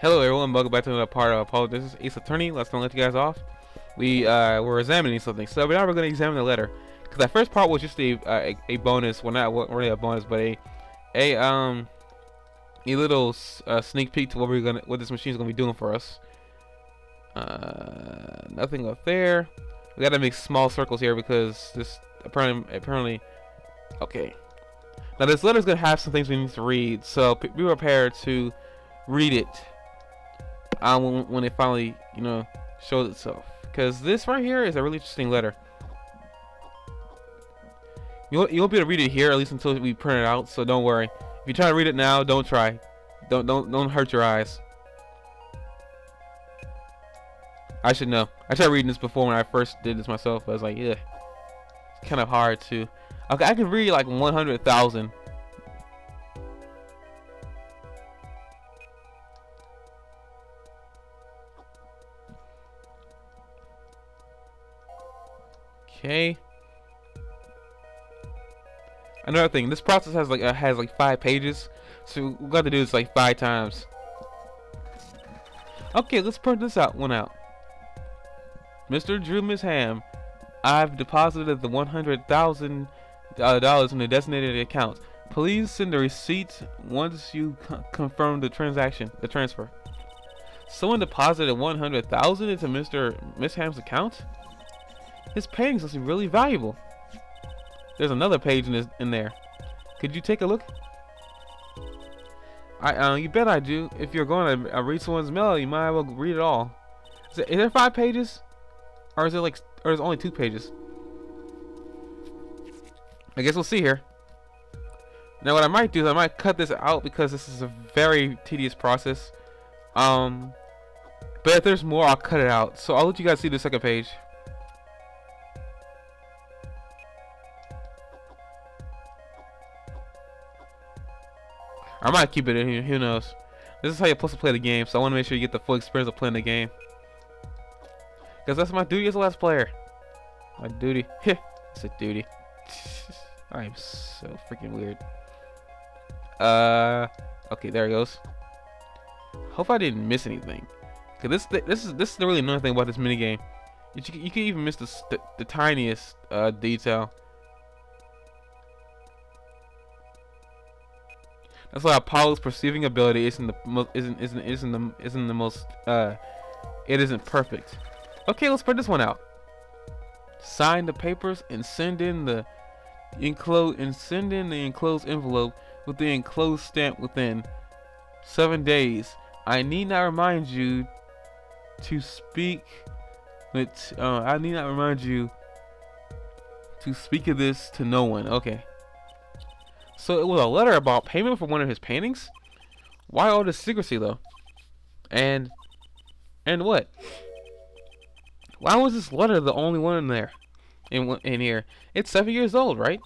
Hello everyone, welcome back to another part of Apollo. This is Ace Attorney. Let's not let you guys off. We were examining something, so now we're going to examine the letter. Because that first part was just a bonus, well not really a bonus, but a little sneak peek to what this machine is gonna be doing for us. Nothing up there. We gotta make small circles here because this apparently okay. Now this letter's gonna have some things we need to read, so be prepared to read it when it finally, shows itself. Because this right here is a really interesting letter. You won't be able to read it here, at least until we print it out. So don't worry. If you try to read it now, don't try. Don't hurt your eyes. I should know. I tried reading this before when I first did this myself. But I was like, yeah, it's kind of hard to. Okay, I can read like 100,000. Okay. Another thing, this process has like 5 pages, so we got to do this like 5 times. Okay, let's print this one out. Mr. Drew Miss Ham, I've deposited the $100,000 in the designated account. Please send the receipt once you confirm the transfer. Someone deposited $100,000 into Mr. Miss Ham's account? His paintings must be really valuable. There's another page in there. Could you take a look? You bet I do. If you're going to read someone's mail, you might as well read it all. Is there 5 pages, or is there's only 2 pages? I guess we'll see here. Now, what I might do is I might cut this out because this is a very tedious process. But if there's more, I'll cut it out. So I'll let you guys see the second page. I might keep it in here, who knows. This is how you're supposed to play the game, so I want to make sure you get the full experience of playing the game. Because that's my duty as a Let's Player. My duty. It's a duty. I am so freaking weird. Okay, there it goes. Hope I didn't miss anything. Cause this is the really annoying thing about this minigame. You can even miss the tiniest detail. That's why Apollo's perceiving ability isn't perfect. Okay, let's print this one out. Sign the papers and send in the enclosed envelope with the enclosed stamp within 7 days. I need not remind you to speak of this to no one. Okay. So it was a letter about payment for one of his paintings? Why all this secrecy though? And what? Why was this letter the only one in there? In here? It's 7 years old, right?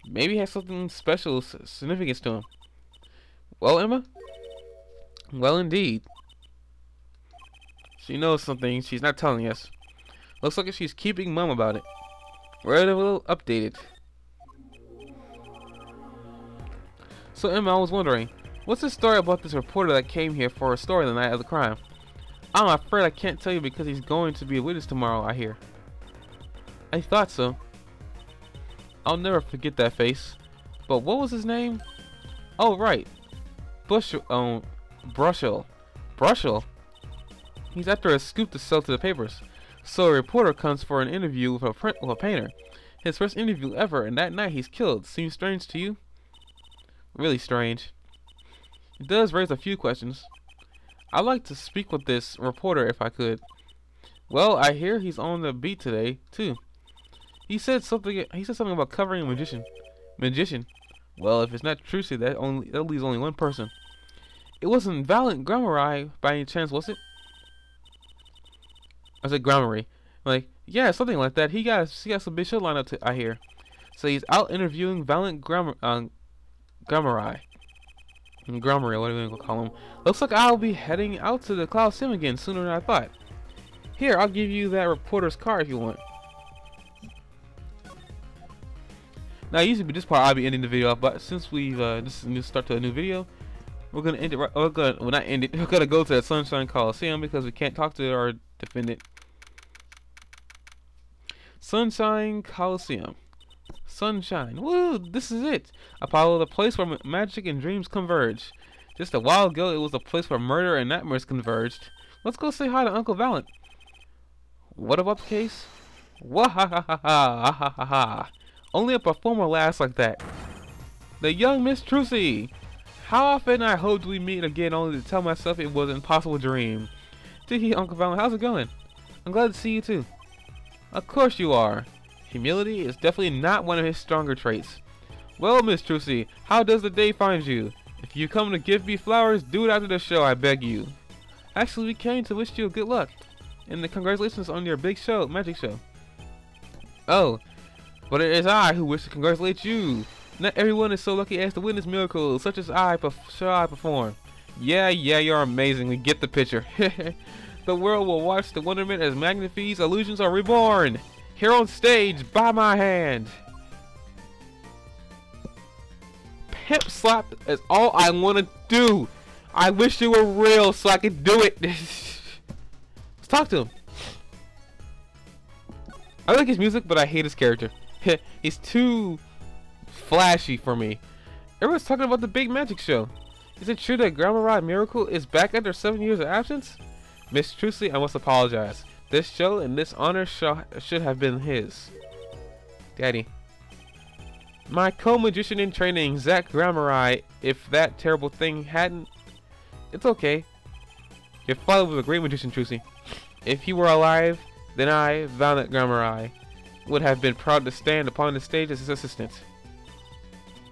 Maybe it has something special significance to him. Well, Emma? Well, indeed. She knows something she's not telling us. Looks like she's keeping mum about it. We're a little updated. So Emma, I was wondering, what's the story about this reporter that came here for a story the night of the crime? I'm afraid I can't tell you because he's going to be a witness tomorrow, I hear. I thought so. I'll never forget that face. But what was his name? Oh, right. Brushel. He's after a scoop to sell to the papers. So a reporter comes for an interview with a painter. His first interview ever, and that night he's killed. Seems strange to you? Really strange. It does raise a few questions. I'd like to speak with this reporter if I could. Well, I hear he's on the beat today too. He said something about covering a magician. Well, if it's not true, that leaves only one person. It wasn't Valiant Gramarye by any chance, was it? I said Gramarye. Like, yeah, something like that. He got some big show lined up, I hear. So he's out interviewing Valiant Gramarye. Gramarye, what are we gonna call him? Looks like I'll be heading out to the Coliseum again sooner than I thought. Here, I'll give you that reporter's card if you want. Now, usually this part I'll be ending the video off, but since we've this is a new start to a new video, We're gonna end it right. We're gonna, well, not end it. We're gonna go to the Sunshine Coliseum because we can't talk to our defendant. Sunshine Coliseum. Sunshine. Woo! This is it. Apollo, the place where magic and dreams converge. Just a while ago, it was a place where murder and nightmares converged. Let's go say hi to Uncle Valiant. What about the case? Wahahaha! Only a performer laughs like that. The young Miss Trucy. How often I hoped we meet again, only to tell myself it was an impossible dream. Tee, Uncle Valiant, how's it going? I'm glad to see you too. Of course you are. Humility is definitely not one of his stronger traits. Well, Miss Trucy, how does the day find you? If you come to give me flowers, do it after the show, I beg you. Actually, we came to wish you good luck. And congratulations on your big show, magic show. Oh, but it is I who wish to congratulate you. Not everyone is so lucky as to witness miracles such as I perform. Yeah, you're amazing. We get the picture. The world will watch the wonderment as Magnifie's illusions are reborn. Here on stage, by my hand. Pimp slap is all I want to do. I wish you were real so I could do it. Let's talk to him. I like his music, but I hate his character. He's too flashy for me. Everyone's talking about the big magic show. Is it true that Gramarye Miracle is back after 7 years of absence? Miss Trucy, I must apologize. This show and this honor should have been his. Daddy. My co-magician in training, Zach Gramarye, if that terrible thing hadn't... It's okay. Your father was a great magician, Trucy. If he were alive, then I, Valiant Gramarye, would have been proud to stand upon the stage as his assistant.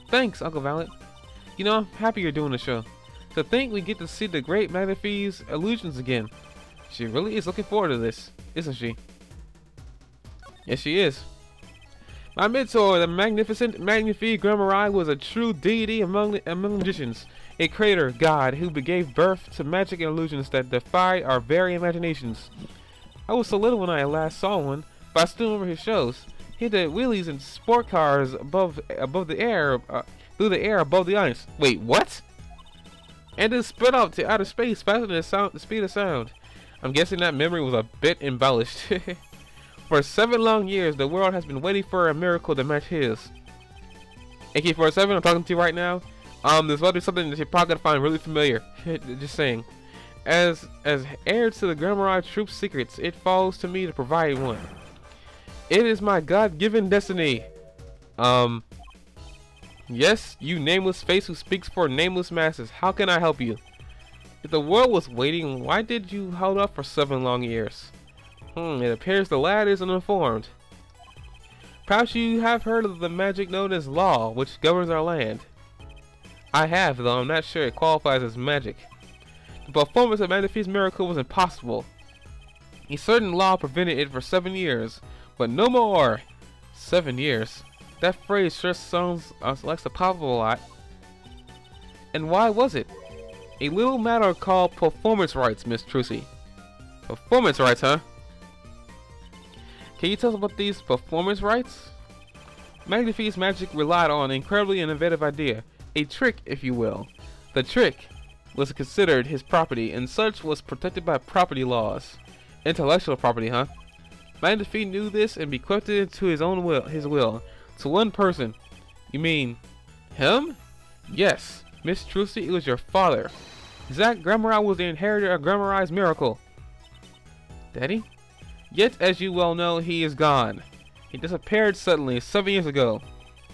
Thanks, Uncle Valiant. You know, I'm happy you're doing the show. To think we get to see the great Magnifie's illusions again. She really is looking forward to this, isn't she? Yes, she is. My mentor, the magnificent Magnifie Gramarye, was a true deity among magicians. A creator god who gave birth to magic and illusions that defy our very imaginations. I was so little when I last saw one, but I still remember his shows. He did wheelies in sport cars above the air, through the air above the ice. Wait, what? And then spit off to outer space faster than the speed of sound. I'm guessing that memory was a bit embellished. For 7 long years, the world has been waiting for a miracle to match his. AK-47, I'm talking to you right now. There's probably something that you're probably gonna find really familiar. Just saying. As heir to the Gramarye troop's secrets, it falls to me to provide one. It is my God-given destiny. Yes, you nameless face who speaks for nameless masses. How can I help you? If the world was waiting, why did you hold up for 7 long years? It appears the lad is uninformed. Perhaps you have heard of the magic known as law, which governs our land. I have, though I'm not sure it qualifies as magic. The performance of Magnifie's miracle was impossible. A certain law prevented it for 7 years, but no more. 7 years. That phrase sure sounds like a pop a lot. And why was it? A little matter called performance rights, Miss Trucy. Performance rights, huh? Can you tell us about these performance rights? Magnifie's magic relied on an incredibly innovative idea. A trick, if you will. The trick was considered his property, and such was protected by property laws. Intellectual property, huh? Magnifie knew this and bequeathed it to his will. To one person. You mean him? Yes, Miss Trucy, it was your father. Zach Gramarye was the inheritor of Gramarye's miracle. Daddy? Yet, as you well know, he is gone. He disappeared suddenly 7 years ago.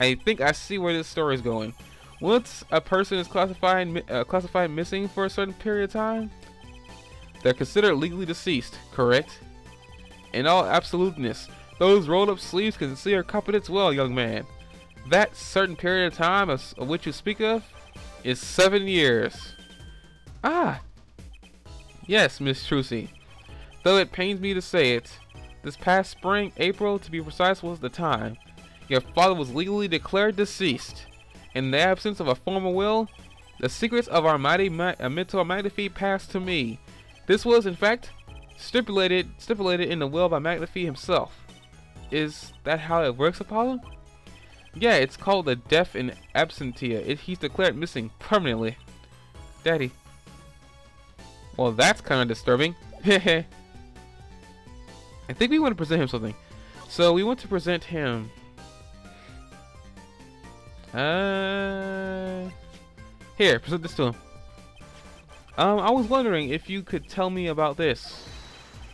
I think I see where this story is going. Once a person is classified missing for a certain period of time, they're considered legally deceased, correct? In all absoluteness, those rolled up sleeves can see your competence well, young man. That certain period of time of which you speak of is 7 years. Ah! Yes, Miss Trucy. Though it pains me to say it, this past spring, April to be precise, was the time. Your father was legally declared deceased. In the absence of a formal will, the secrets of our mighty mentor Magnifie passed to me. This was, in fact, stipulated in the will by Magnifie himself. Is that how it works, Apollo? Yeah, it's called the death in absentia. He's declared missing permanently. Daddy. Well, that's kind of disturbing. I think we want to present him something. So we want to present him. Here, present this to him. I was wondering if you could tell me about this.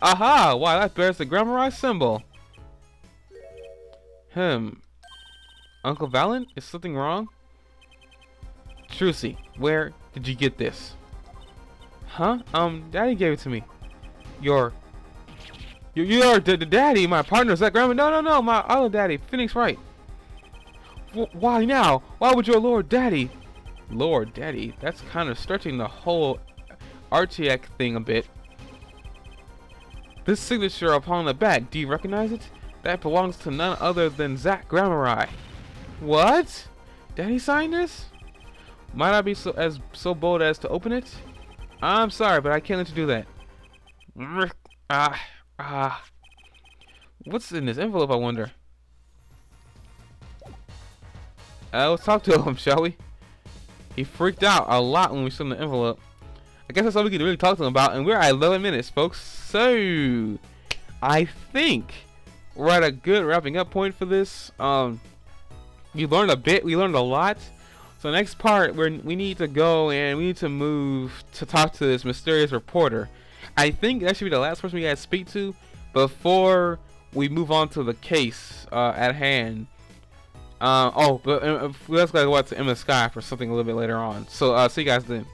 Aha! Wow, that bears the Gramarye symbol. Uncle Valen, is something wrong? Trucy, where did you get this? Huh? Daddy gave it to me. You're the daddy, my partner's that Gramarye. No, my other daddy, Phoenix Wright. Why now? Why would your Lord Daddy? Lord Daddy? That's kind of stretching the whole RTX thing a bit. This signature upon the back, do you recognize it? That belongs to none other than Zach Gramarye. What? Daddy signed this? Might I be so bold as to open it? I'm sorry, but I can't let you do that. What's in this envelope, I wonder? Let's talk to him, shall we? He freaked out a lot when we showed him the envelope. I guess that's all we could really talk to him about, and we're at 11 minutes, folks. So, I think we're at a good wrapping up point for this. We learned a bit, we learned a lot. So next part, we need to go and we need to move to talk to this mysterious reporter. I think that should be the last person we gotta speak to before we move on to the case at hand. But let's go out to Emma Sky for something a little bit later on. So see you guys then.